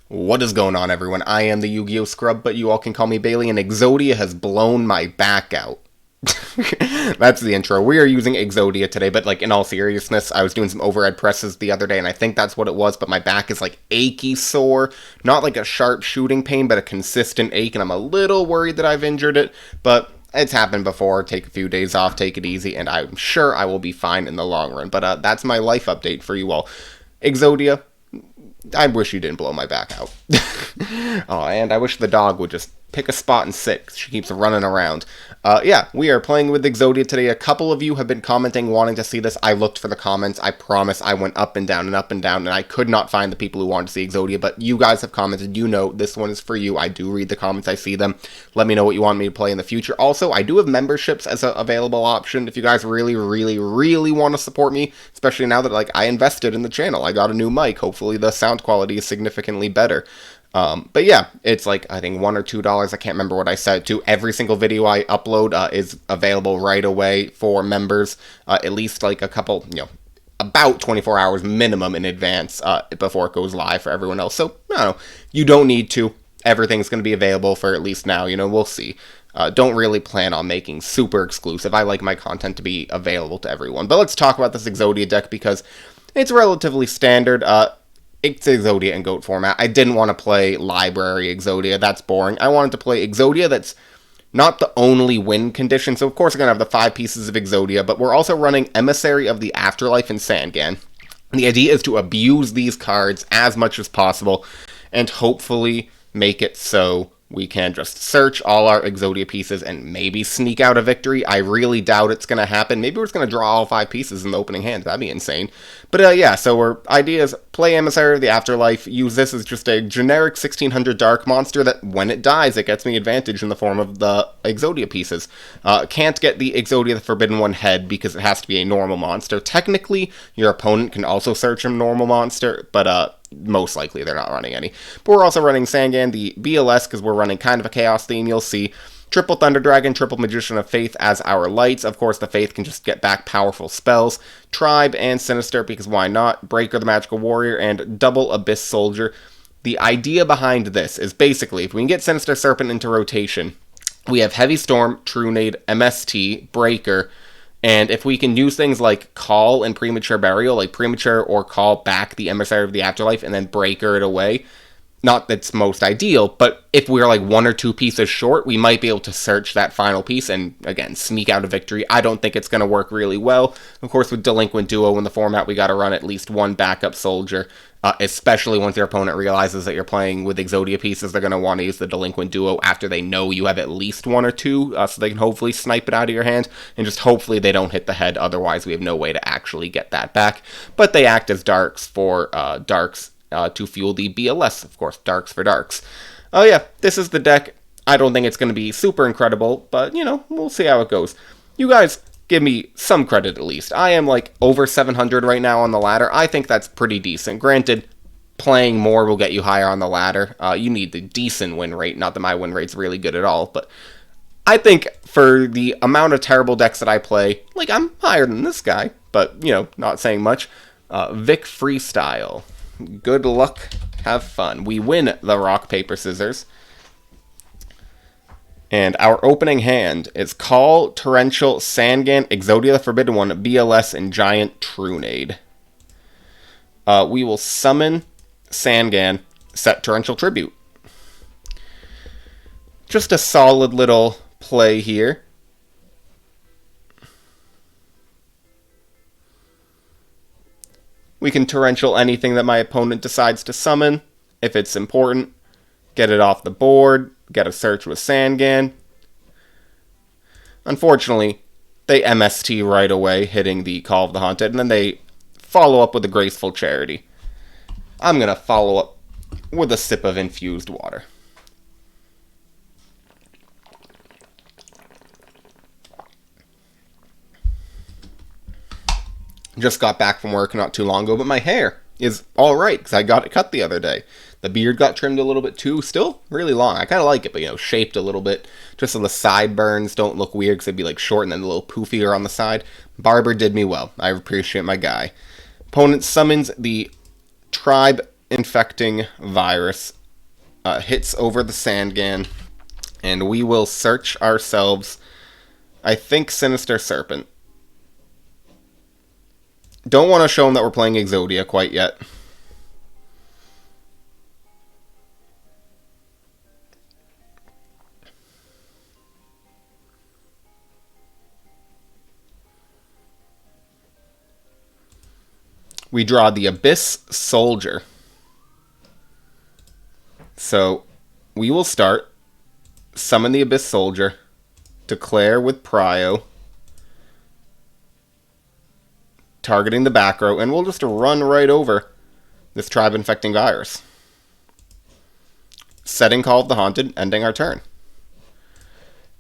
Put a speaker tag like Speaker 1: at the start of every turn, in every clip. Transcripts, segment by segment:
Speaker 1: What is going on, everyone? I am the Yu-Gi-Oh! Scrub, but you all can call me Bailey, and Exodia has blown my back out. That's the intro. We are using Exodia today, but in all seriousness, I was doing some overhead presses the other day, and I think that's what it was, but my back is achy sore. Not like a sharp shooting pain, but a consistent ache, and I'm a little worried that I've injured it, but it's happened before. Take a few days off, take it easy, and I'm sure I will be fine in the long run. But that's my life update for you all. Exodia, I wish you didn't blow my back out. Oh, and I wish the dog would just pick a spot and sit, 'cause she keeps running around. Yeah, we are playing with Exodia today. A couple of you have been commenting, wanting to see this. I looked for the comments. I promise I went up and down and up and down, and I could not find the people who wanted to see Exodia, but you guys have commented. You know this one is for you. I do read the comments. I see them. Let me know what you want me to play in the future. Also, I do have memberships as an available option if you guys really, really, really want to support me, especially now that I invested in the channel. I got a new mic. Hopefully the sound quality is significantly better. But yeah, it's I think $1 or $2. I can't remember what I said to. Every single video I upload is available right away for members, at least a couple, about 24 hours minimum in advance before it goes live for everyone else. So, I don't know, you don't need to. Everything's going to be available for at least now, we'll see. Don't really plan on making super exclusive. I like my content to be available to everyone. But let's talk about this Exodia deck because it's relatively standard. It's Exodia in GOAT format. I didn't want to play Library Exodia. That's boring. I wanted to play Exodia that's not the only win condition. So, of course, we're going to have the 5 pieces of Exodia, but we're also running Emissary of the Afterlife and Sangan. And the idea is to abuse these cards as much as possible and hopefully make it so we can just search all our Exodia pieces and maybe sneak out a victory. I really doubt it's going to happen. Maybe we're just going to draw all 5 pieces in the opening hand. That'd be insane. But yeah, so our idea is play Emissary of the Afterlife, use this as just a generic 1600 dark monster that when it dies, it gets me advantage in the form of the Exodia pieces. Can't get the Exodia the Forbidden One head because it has to be a normal monster. Technically, your opponent can also search a normal monster, but most likely they're not running any. But we're also running Sangan, the BLS, because we're running kind of a chaos theme, you'll see. Triple Thunder Dragon, Triple Magician of Faith as our lights. Of course, the Faith can just get back powerful spells. Tribe and Sinister, because why not? Breaker the Magical Warrior, and Double Abyss Soldier. The idea behind this is basically, if we can get Sinister Serpent into rotation, we have Heavy Storm, True Nade, MST, Breaker, and if we can use things like Call and Premature Burial, like Premature or Call back the Emissary of the Afterlife and then Breaker it away, not that's most ideal, but if we're 1 or 2 pieces short, we might be able to search that final piece and, again, sneak out a victory. I don't think it's going to work really well. Of course, with Delinquent Duo in the format, we got to run at least 1 backup soldier, especially once your opponent realizes that you're playing with Exodia pieces. They're going to want to use the Delinquent Duo after they know you have at least 1 or 2, so they can hopefully snipe it out of your hand, and just hopefully they don't hit the head. Otherwise, we have no way to actually get that back. But they act as darks for darks, to fuel the BLS, of course, darks for darks. Oh yeah, this is the deck. I don't think it's going to be super incredible, but, we'll see how it goes. You guys give me some credit at least. I am, over 700 right now on the ladder. I think that's pretty decent. Granted, playing more will get you higher on the ladder. You need the decent win rate, not that my win rate's really good at all, but I think for the amount of terrible decks that I play, I'm higher than this guy, but, not saying much. Vic Freestyle. Good luck, have fun. We win the rock, paper, scissors. And our opening hand is Call, Torrential, Sangan, Exodia the Forbidden One, BLS, and Giant Trunade. We will summon Sangan, set Torrential Tribute. Just a solid little play here. We can Torrential anything that my opponent decides to summon, if it's important. Get it off the board, get a search with Sangan. Unfortunately, they MST right away, hitting the Call of the Haunted, and then they follow up with a Graceful Charity. I'm going to follow up with a sip of infused water. Just got back from work not too long ago, but my hair is alright, because I got it cut the other day. The beard got trimmed a little bit too, still really long. I kind of like it, but shaped a little bit, just so the sideburns don't look weird, because they'd be short and then a little poofier on the side. Barber did me well. I appreciate my guy. Opponent summons the Tribe infecting virus hits over the Sandgan, and we will search ourselves, I think, Sinister Serpent. Don't want to show them that we're playing Exodia quite yet. We draw the Abyss Soldier. So we will start, summon the Abyss Soldier, declare with Prio, targeting the back row, and we'll just run right over this Tribe Infecting Virus. Setting Call of the Haunted, ending our turn.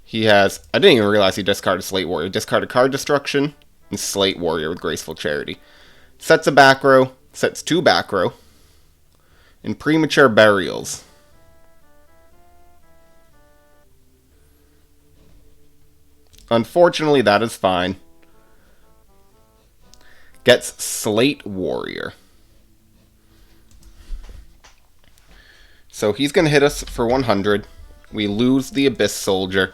Speaker 1: He has, I didn't even realize he discarded Slate Warrior. Discarded Card Destruction and Slate Warrior with Graceful Charity. Sets a back row, sets 2 back row, and Premature Burials. Unfortunately, that is fine. Gets Slate Warrior. So he's going to hit us for 100. We lose the Abyss Soldier.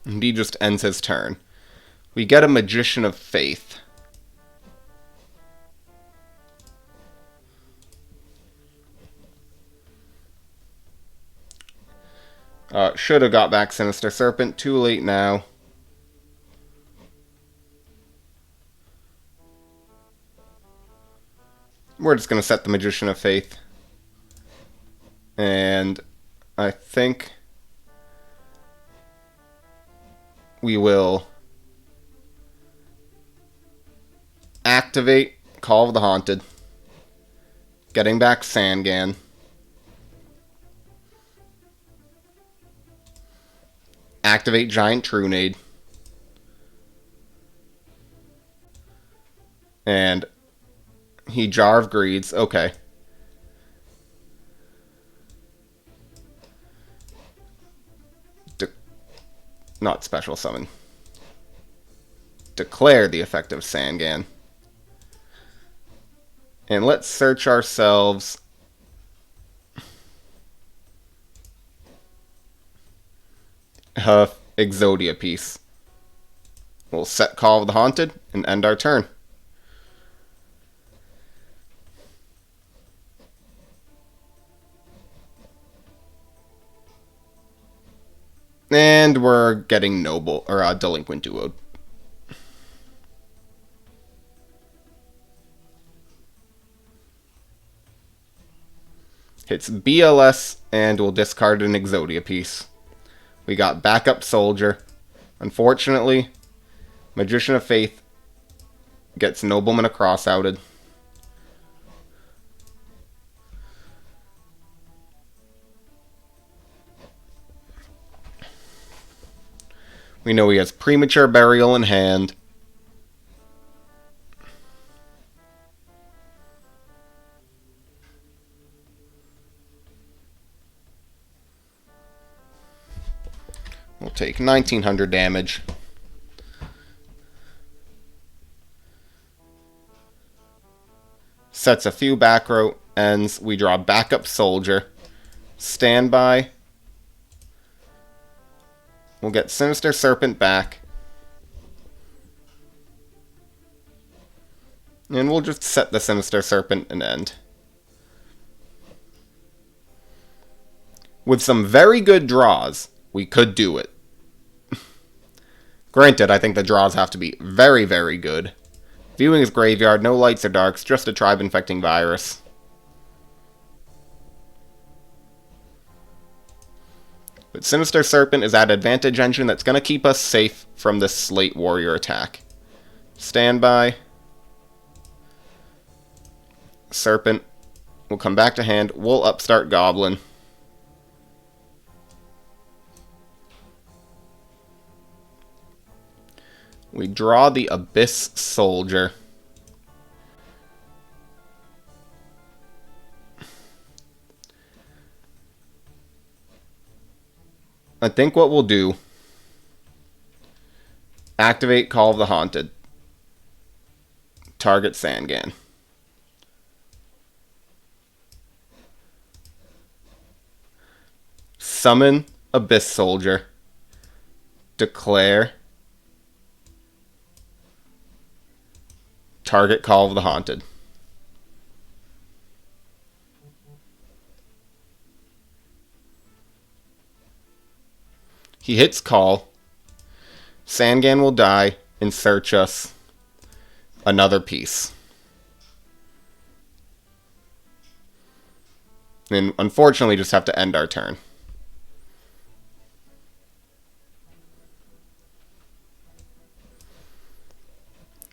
Speaker 1: And he just ends his turn. We get a Magician of Faith. Should have got back Sinister Serpent. Too late now. We're just going to set the Magician of Faith. And I think we will activate Call of the Haunted. Getting back Sandgan. Activate Giant Trunade. And he Jar of Greeds. Okay. Not special summon. Declare the effect of Sandgan. And let's search ourselves Exodia piece. We'll set Call of the Haunted and end our turn. And we're getting Noble, or Delinquent Duo. Hits BLS, and we'll discard an Exodia piece. We got Backup Soldier. Unfortunately, Magician of Faith gets Nobleman Across outed. We know he has Premature Burial in hand. We'll take 1900 damage. Sets a few back row ends. We draw Backup Soldier. Standby. We'll get Sinister Serpent back. And we'll just set the Sinister Serpent and end. With some very good draws, we could do it. Granted, I think the draws have to be very, very good. Viewing his graveyard, no lights or darks, just a Tribe Infecting Virus. But Sinister Serpent is that advantage engine that's going to keep us safe from this Slate Warrior attack. Standby. Serpent will come back to hand. We'll upstart Goblin. We draw the Abyss Soldier. I think what we'll do... Activate Call of the Haunted. Target Sangan. Summon Abyss Soldier. Declare. Target Call of the Haunted. He hits call. Sangan will die and search us another piece. And unfortunately just have to end our turn.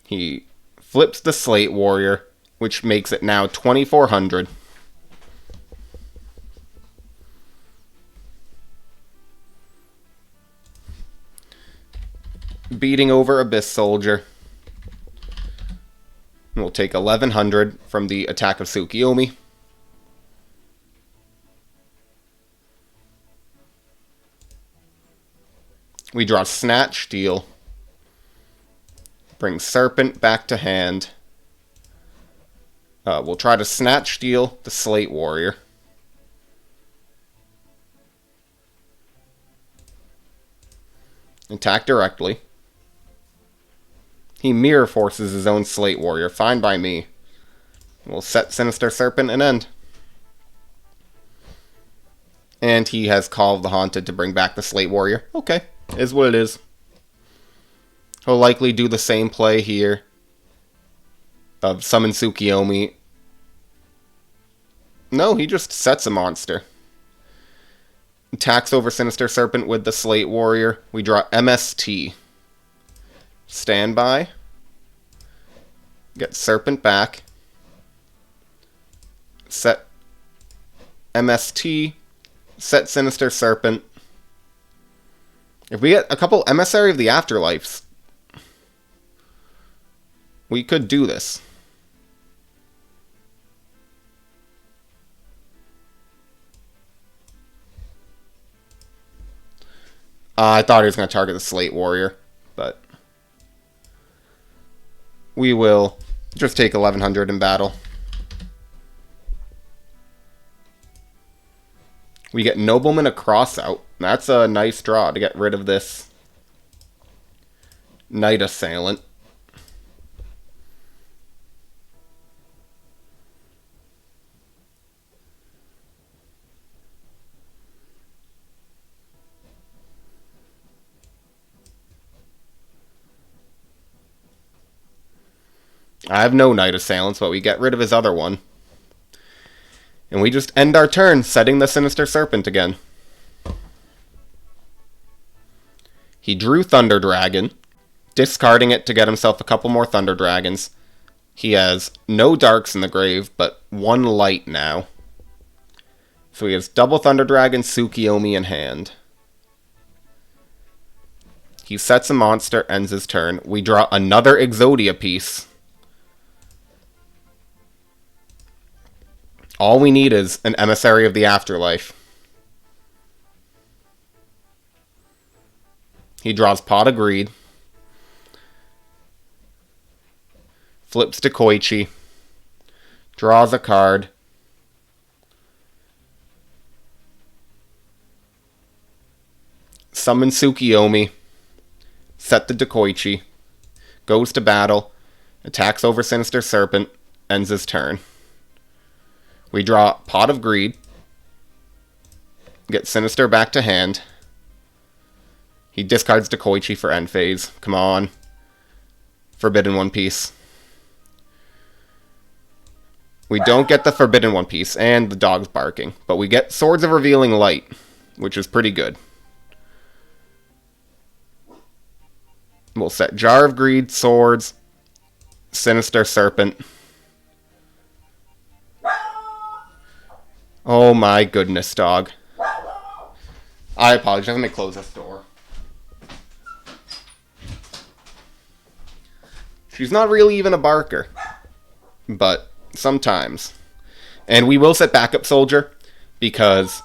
Speaker 1: He flips the Slate Warrior, which makes it now 2,400. Beating over Abyss Soldier. We'll take 1,100 from the attack of Tsukiyomi. We draw Snatch Steal. Bring Serpent back to hand. We'll try to Snatch Steal the Slate Warrior. Attack directly. He mirror forces his own Slate Warrior. Fine by me. We'll set Sinister Serpent and end. And he has Call of the Haunted to bring back the Slate Warrior. Okay, is what it is. He'll likely do the same play here. Of Summon Tsukiyomi. No, he just sets a monster. Attacks over Sinister Serpent with the Slate Warrior. We draw MST. Standby. Get Serpent back. Set MST. Set Sinister Serpent. If we get a couple Emissary of the Afterlives, we could do this. I thought he was going to target the Slate Warrior, but we will just take 1,100 in battle. We get Nobleman a Crossout. That's a nice draw to get rid of this Knight Assailant. I have no Knight Assailants, but we get rid of his other one. And we just end our turn, setting the Sinister Serpent again. He drew Thunder Dragon, discarding it to get himself a couple more Thunder Dragons. He has no Darks in the grave, but one Light now. So he has double Thunder Dragon, Tsukiyomi in hand. He sets a monster, ends his turn. We draw another Exodia piece. All we need is an Emissary of the Afterlife. He draws Pot of Greed. Flips to Koichi. Draws a card. Summons Tsukiyomi. Set the Dekoichi. Goes to battle. Attacks over Sinister Serpent. Ends his turn. We draw Pot of Greed. Get Sinister back to hand. He discards Dekoichi for end phase. Come on. Forbidden One Piece. We don't get the Forbidden One Piece and the dog's barking. But we get Swords of Revealing Light, which is pretty good. We'll set Jar of Greed, Swords, Sinister Serpent. Oh my goodness, dog. I apologize. Let me close this door. She's not really even a barker. But sometimes. And we will set Backup Soldier. Because,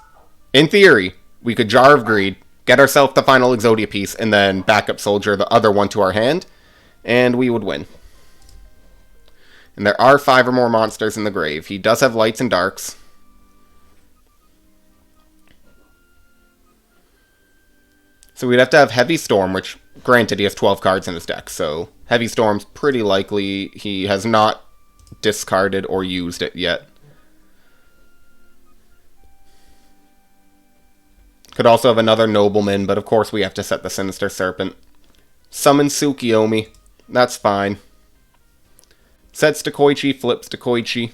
Speaker 1: in theory, we could Jar of Greed, get ourselves the final Exodia piece, and then backup soldier the other one to our hand, and we would win. And there are 5 or more monsters in the grave. He does have lights and darks. So we'd have to have Heavy Storm, which, granted, he has 12 cards in his deck, so Heavy Storm's pretty likely he has not discarded or used it yet. Could also have another Nobleman, but of course we have to set the Sinister Serpent. Summon Tsukiyomi. That's fine. Sets to Koichi, flips to Koichi.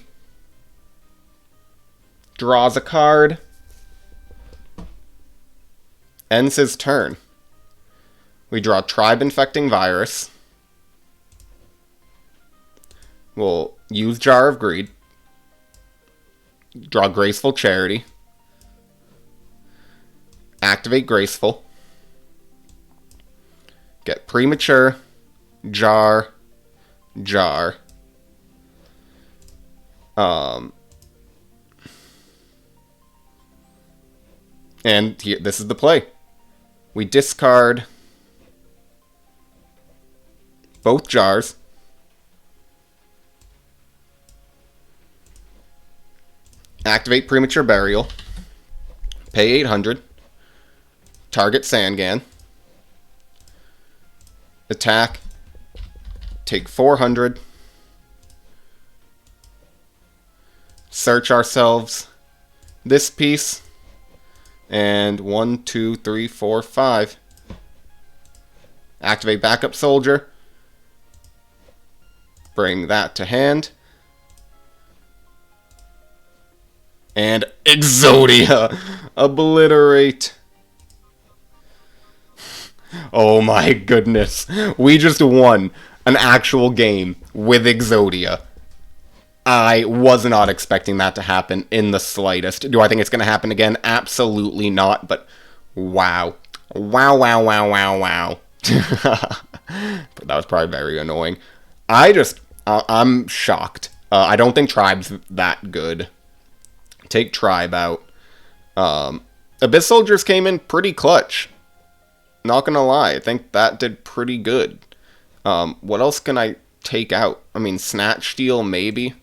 Speaker 1: Draws a card. Ends his turn. We draw Tribe Infecting Virus. We'll use Jar of Greed. Draw Graceful Charity. Activate Graceful. Get Premature. Jar. Jar. And here, this is the play. We discard both jars. Activate Premature Burial. Pay 800. Target Sangan. Attack. Take 400. Search ourselves this piece. And 1, 2, 3, 4, 5. Activate Backup Soldier. Bring that to hand. And Exodia! Obliterate! Oh my goodness. We just won an actual game with Exodia. I was not expecting that to happen in the slightest. Do I think it's going to happen again? Absolutely not, but wow. Wow, wow, wow, wow, wow. But that was probably very annoying. I'm shocked. I don't think Tribe's that good. Take Tribe out. Abyss Soldiers came in pretty clutch. Not gonna lie, I think that did pretty good. What else can I take out? I mean, Snatch Steal, maybe.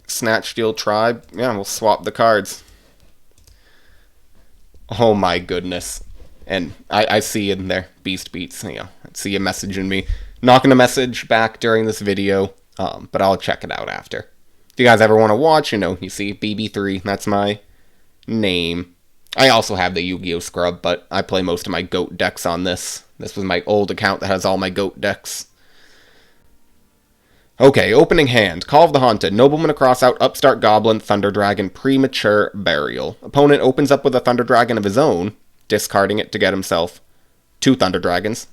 Speaker 1: Snatch Steal Tribe. Yeah, we'll swap the cards. Oh my goodness. And I see in there, Beast Beats, you know, I see you messaging me. Not going to message back during this video, but I'll check it out after. If you guys ever want to watch, you know, you see BB3, that's my name. I also have the YuGiOh Scrub, but I play most of my GOAT decks on this. This was my old account that has all my GOAT decks. Okay, opening hand. Call of the Haunted. Nobleman across out, Upstart Goblin, Thunder Dragon, Premature Burial. Opponent opens up with a Thunder Dragon of his own, discarding it to get himself 2 Thunder Dragons.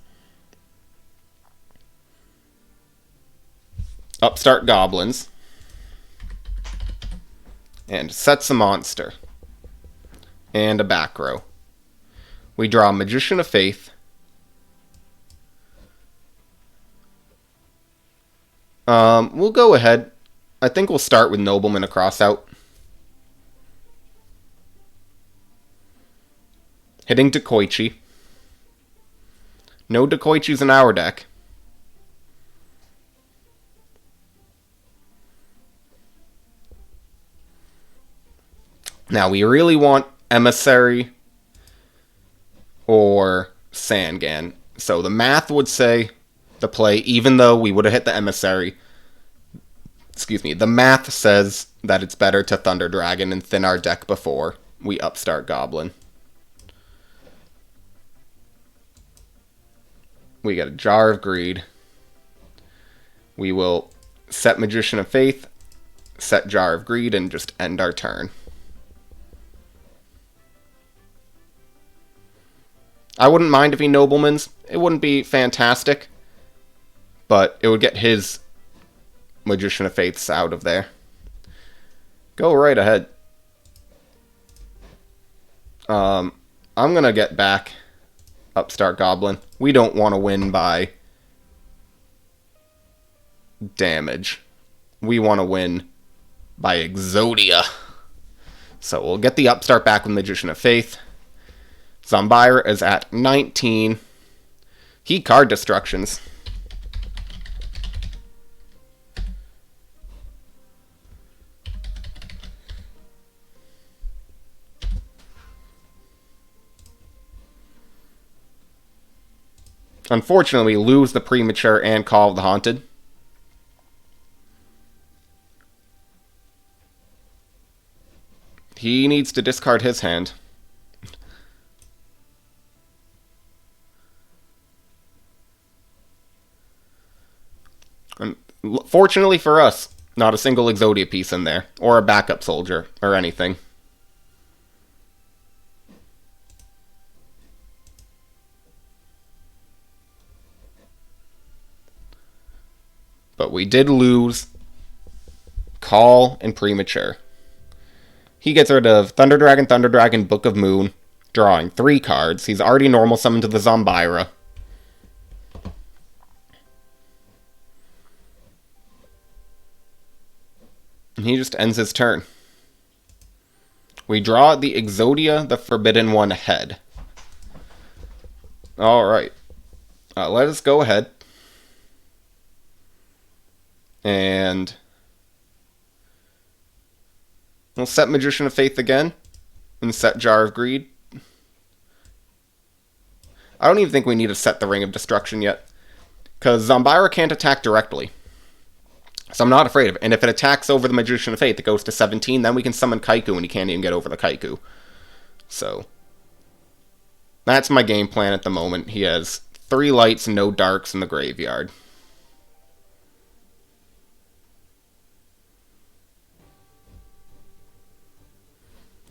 Speaker 1: Upstart Goblins. And sets a monster. And a back row. We draw Magician of Faith. We'll go ahead. I think we'll start with Nobleman across out. Hitting Dekoichi. No Dekoichis in our deck. Now, we really want Emissary or Sangan. So the math would say the play, even though we would have hit the Emissary. Excuse me. The math says that it's better to Thunder Dragon and thin our deck before we Upstart Goblin. We get a Jar of Greed. We will set Magician of Faith, set Jar of Greed, and just end our turn. I wouldn't mind if he Noblemans. It wouldn't be fantastic, but it would get his Magician of Faiths out of there. Go right ahead. I'm going to get back Upstart Goblin. We don't want to win by damage. We want to win by Exodia. So we'll get the upstart back with Magician of Faith. Zombira is at 19. He card destructions. Unfortunately, we lose the Premature and Call of the Haunted. He needs to discard his hand. And fortunately for us, not a single Exodia piece in there, or a backup soldier, or anything. But we did lose Call and Premature. He gets rid of Thunder Dragon, Book of Moon, drawing 3 cards. He's already normal summoned to the Zombira. And he just ends his turn. We draw the Exodia, the Forbidden One head. Alright. Let us go ahead. And we'll set Magician of Faith again. And set Jar of Greed. I don't even think we need to set the Ring of Destruction yet. Because Zombira can't attack directly. So I'm not afraid of it. And if it attacks over the Magician of Faith, it goes to 17. Then we can summon Kaiku and he can't even get over the Kaiku. So that's my game plan at the moment. He has 3 lights and no darks in the graveyard.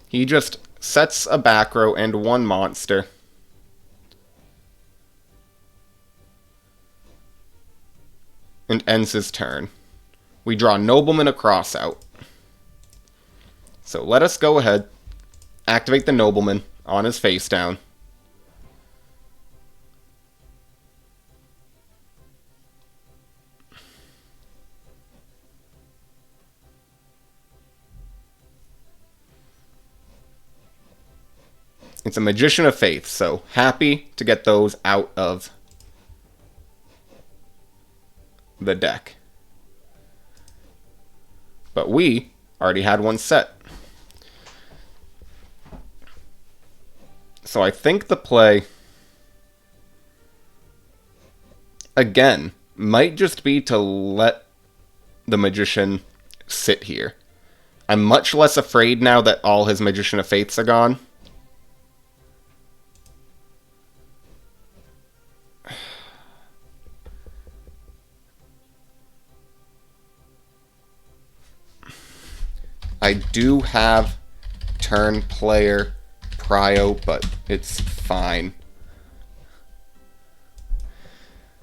Speaker 1: He just sets a back row and 1 monster. And ends his turn. We draw Nobleman a Crossout. So let us go ahead, activate the Nobleman on his face down. It's a Magician of Faith, so happy to get those out of the deck. But we already had one set. So I think the play, again, might just be to let the Magician sit here. I'm much less afraid now that all his Magician of Faiths are gone. I do have turn player prio, but it's fine.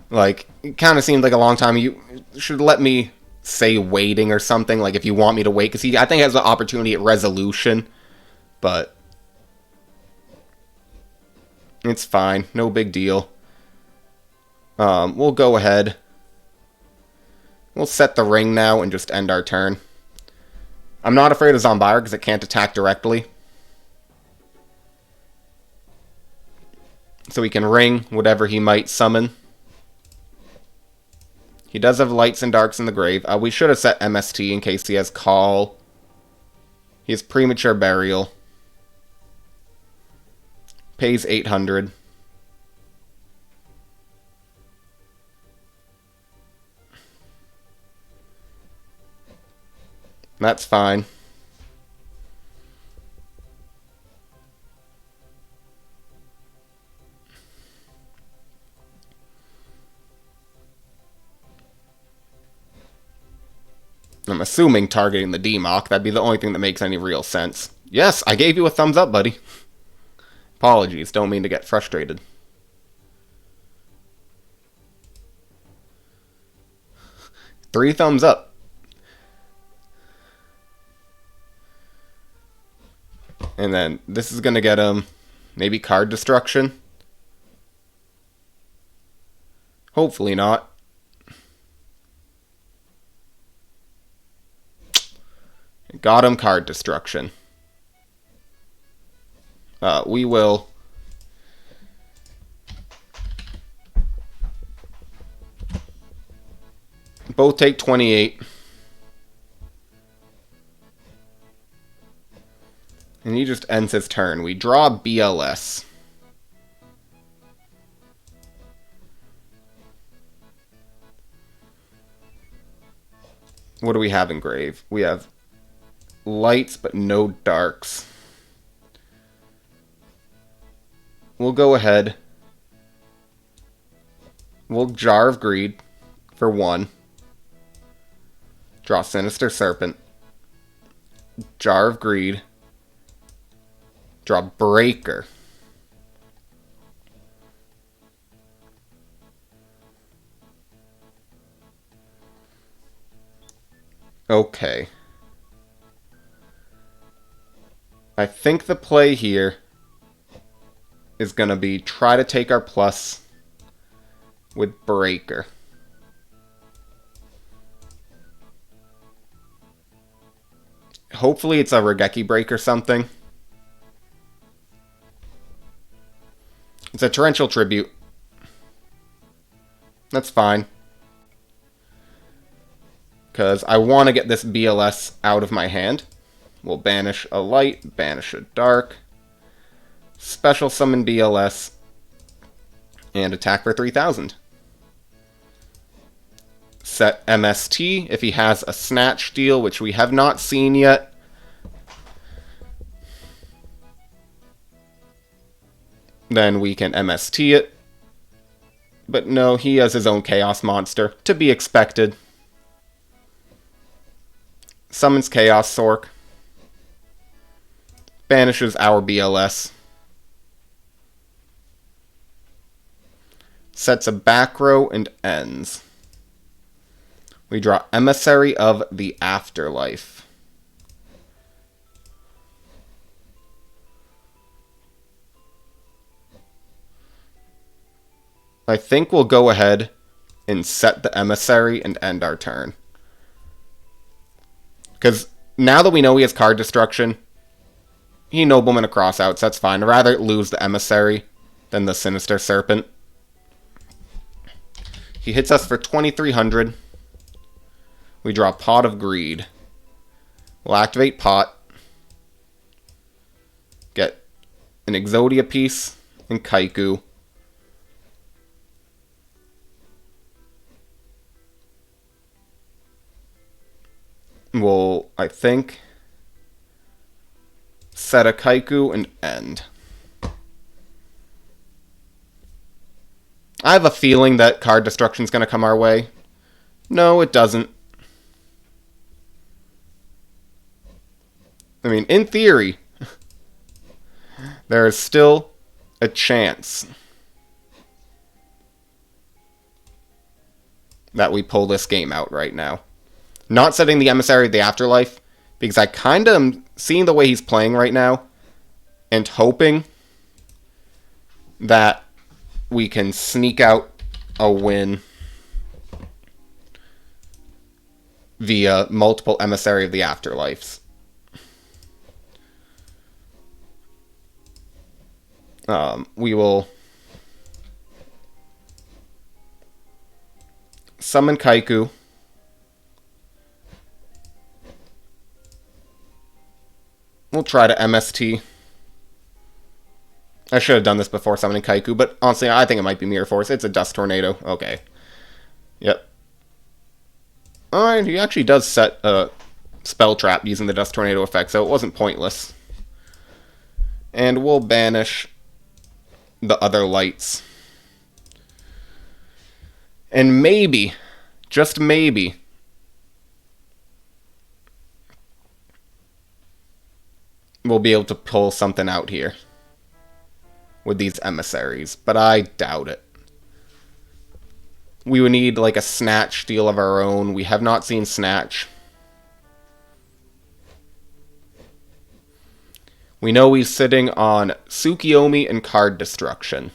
Speaker 1: Like, it kind of seemed like a long time. You should let me say waiting or something, like if you want me to wait, because he, I think, has the opportunity at resolution, but it's fine. No big deal. We'll go ahead. We'll set the ring now and just end our turn. I'm not afraid of Zombira because it can't attack directly. So we can ring whatever he might summon. He does have lights and darks in the grave. We should have set MST in case he has Call. He has Premature Burial. Pays 800. That's fine. I'm assuming targeting the Democ. That'd be the only thing that makes any real sense. Yes, I gave you a thumbs up, buddy. Apologies, don't mean to get frustrated. Three thumbs up. And then this is going to get him maybe card destruction. Hopefully not. Got him card destruction. We will... both take 28. And he just ends his turn. We draw BLS. What do we have in grave? We have lights, but no darks. We'll go ahead. We'll Jar of Greed for 1. Draw Sinister Serpent. Jar of Greed. Draw Breaker. Okay. I think the play here is going to be try to take our plus with Breaker. Hopefully it's a Regeki break or something. It's a Torrential Tribute. That's fine. Because I want to get this BLS out of my hand. We'll banish a light, banish a dark, special summon BLS, and attack for 3,000. Set MST if he has a Snatch deal, which we have not seen yet. Then we can MST it. But no, he has his own Chaos monster. To be expected. Summons Chaos Sork. Banishes our BLS. Sets a back row and ends. We draw Emissary of the Afterlife. I think we'll go ahead and set the Emissary and end our turn. Because now that we know he has card destruction, he Nobleman across outs, that's fine. I'd rather lose the Emissary than the Sinister Serpent. He hits us for 2,300. We draw Pot of Greed. We'll activate Pot. Get an Exodia piece and Kaiku. We'll, I think, set a Kaiku and end. I have a feeling that card destruction's going to come our way. No, it doesn't. I mean, in theory, there is still a chance that we pull this game out right now. Not setting the Emissary of the Afterlife, because I kind of am seeing the way he's playing right now, and hoping that we can sneak out a win via multiple Emissary of the Afterlives. We will summon Kaiku. We'll try to MST. I should have done this before summoning Kaiku, but honestly, I think it might be Mirror Force. It's a Dust Tornado. Okay. Yep. Alright, he actually does set a Spell Trap using the Dust Tornado effect, so it wasn't pointless. And we'll banish the other lights. And maybe, just maybe, we'll be able to pull something out here with these emissaries, but I doubt it. We would need like a Snatch deal of our own. We have not seen Snatch. We know he's sitting on Tsukiyomi and card destruction.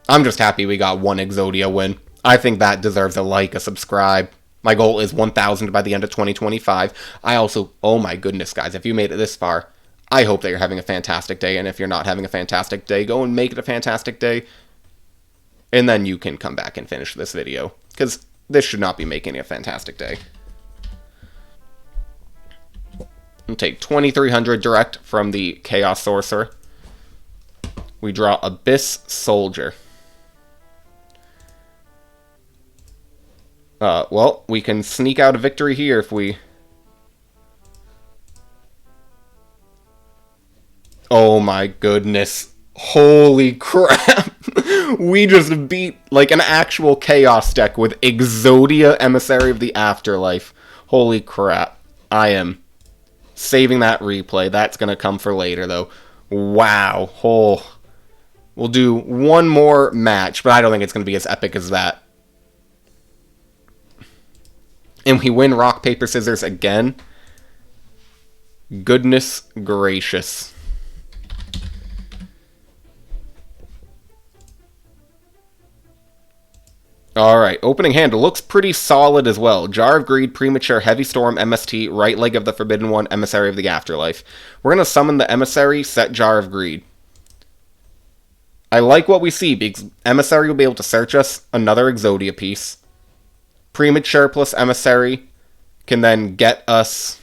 Speaker 1: I'm just happy we got one Exodia win. I think that deserves a like, a subscribe. My goal is 1,000 by the end of 2025. I also, oh my goodness, guys, if you made it this far, I hope that you're having a fantastic day. And if you're not having a fantastic day, go and make it a fantastic day. And then you can come back and finish this video, because this should not be making it a fantastic day. We'll take 2,300 direct from the Chaos Sorcerer. We draw Abyss Soldier. Well, we can sneak out a victory here if we... Oh my goodness. Holy crap. We just beat, like, an actual Chaos deck with Exodia, Emissary of the Afterlife. Holy crap. I am saving that replay. That's gonna come for later, though. Wow. Oh. We'll do one more match, but I don't think it's gonna be as epic as that. And we win rock, paper, scissors again. Goodness gracious. Alright, opening hand looks pretty solid as well. Jar of Greed, Premature, Heavy Storm, MST, Right Leg of the Forbidden One, Emissary of the Afterlife. We're going to summon the Emissary, set Jar of Greed. I like what we see, because Emissary will be able to search us another Exodia piece. Premature plus Emissary can then get us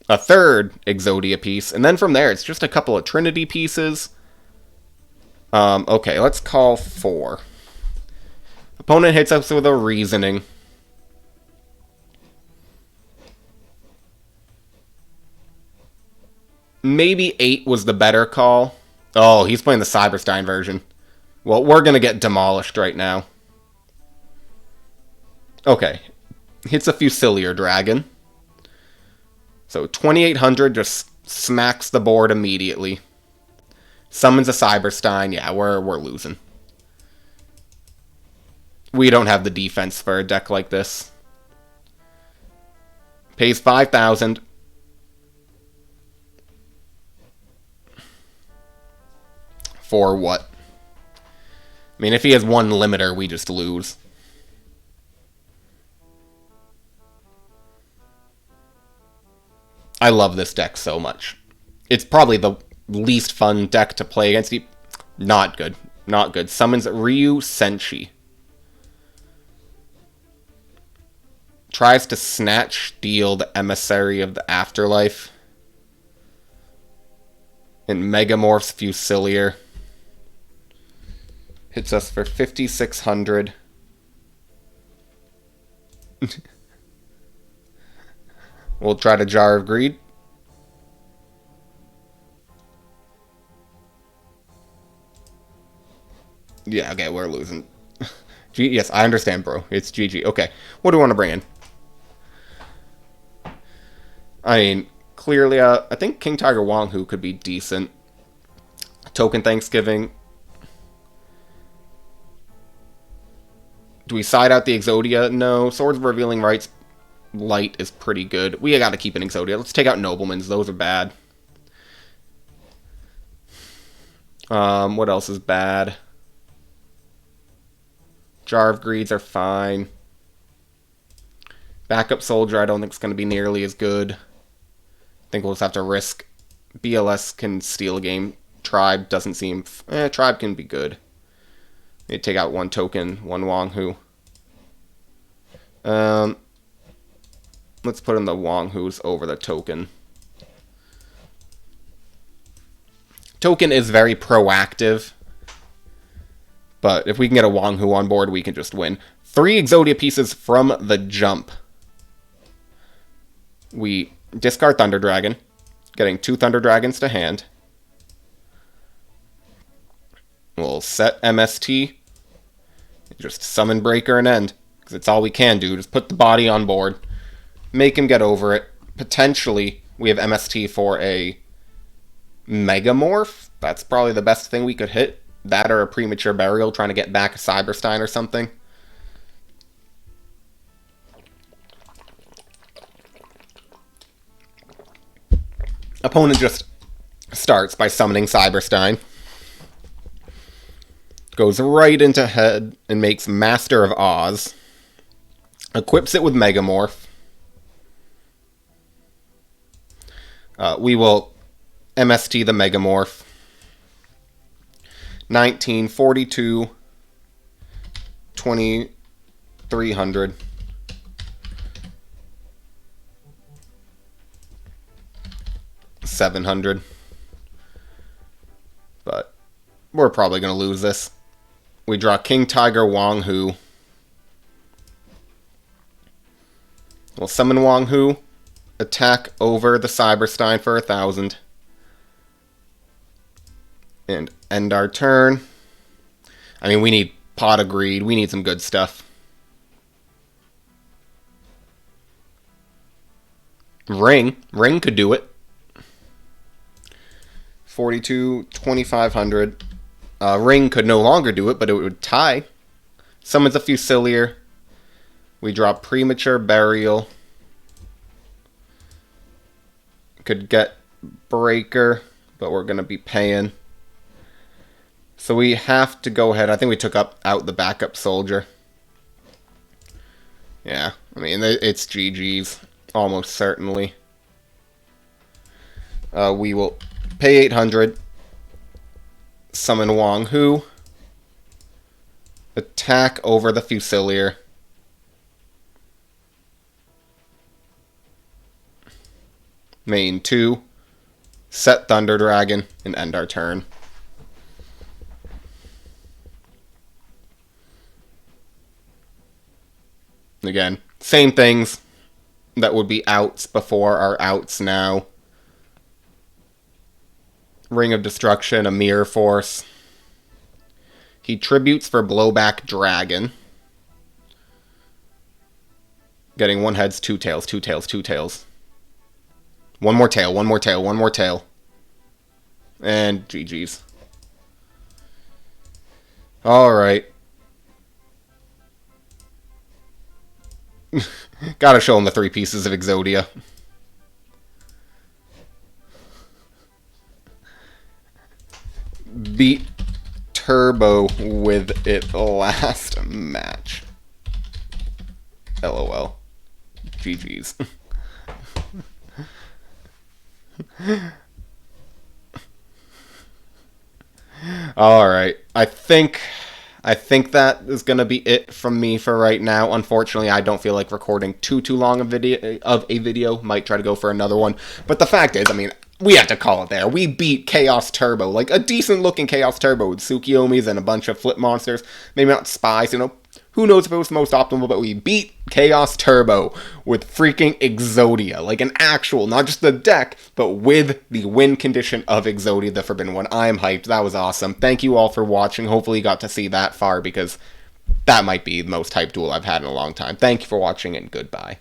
Speaker 1: a third Exodia piece, and then from there it's just a couple of Trinity pieces. Okay, let's call 4. Opponent hits us with a Reasoning. Maybe 8 was the better call. Oh, he's playing the Cyberstein version. Well, we're gonna get demolished right now. Okay. Hits a Fusilier Dragon. So 2,800 just smacks the board immediately. Summons a Cyberstein. Yeah, we're losing. We don't have the defense for a deck like this. Pays 5,000. For what? I mean, if he has one limiter, we just lose. I love this deck so much. It's probably the least fun deck to play against. Not good. Not good. Summons Ryu Senshi. Tries to snatch, steal the Emissary of the Afterlife. And Megamorphs Fusilier. Hits us for 5,600. We'll try to Jar of Greed. Yeah, okay, we're losing. Yes, I understand, bro. It's GG. Okay, what do we want to bring in? I mean, clearly, I think King Tiger Wanghu could be decent. Token Thanksgiving. Do we side out the Exodia? No. Swords of Revealing Rights Light is pretty good. We gotta keep an Exodia. Let's take out Noblemans. Those are bad. What else is bad? Jar of Greeds are fine. Backup Soldier I don't think it's going to be nearly as good. I think we'll just have to risk. BLS can steal a game. Tribe doesn't seem... Tribe can be good. They take out one token, one Wanghu. Let's put in the Wanghus over the token. Token is very proactive. But if we can get a Wanghu on board, we can just win. 3 Exodia pieces from the jump. We discard Thunder Dragon, getting 2 Thunder Dragons to hand. We'll set MST. Just summon Breaker and end. Because it's all we can do. Just put the body on board. Make him get over it. Potentially, we have MST for a Megamorph. That's probably the best thing we could hit. That or a Premature Burial, trying to get back a Cyberstein or something. Opponent just starts by summoning Cyberstein. Goes right into head and makes Master of Oz. Equips it with Megamorph. We will MST the Megamorph. 19, 42, 2300. $700. But we're probably going to lose this. We draw King Tiger Wong Hu. We'll summon Wong Hu. Attack over the Cyberstein for 1,000. And end our turn. I mean, we need Pot of Greed. We need some good stuff. Ring. Ring could do it. 42, 2500. Ring could no longer do it, but it would tie. Summons a Fusilier. We draw Premature Burial. Could get Breaker, but we're going to be paying. So we have to go ahead. I think we took out the backup soldier. Yeah, I mean, it's GG's. Almost certainly. We will pay 800. Summon Wong Hu. Attack over the Fusilier. Main 2. Set Thunder Dragon and end our turn. Again, same things that would be outs before are outs now. Ring of Destruction, a Mirror Force. He tributes for Blowback Dragon. Getting 1 heads, 2 tails, 2 tails, 2 tails. 1 more tail, 1 more tail, 1 more tail. And GG's. Alright. Gotta show him the 3 pieces of Exodia. Beat Turbo with it last match. LOL. GG's. Alright. I think that is going to be it from me for right now. Unfortunately, I don't feel like recording too long a video. Might try to go for another one. But the fact is, I mean, we have to call it there. We beat Chaos Turbo. Like, a decent-looking Chaos Turbo with Tsukiomis and a bunch of flip monsters. Maybe not spies, you know. Who knows if it was the most optimal, but we beat Chaos Turbo with freaking Exodia. Like an actual, not just the deck, but with the win condition of Exodia, the Forbidden One. I am hyped. That was awesome. Thank you all for watching. Hopefully you got to see that far, because that might be the most hyped duel I've had in a long time. Thank you for watching, and goodbye.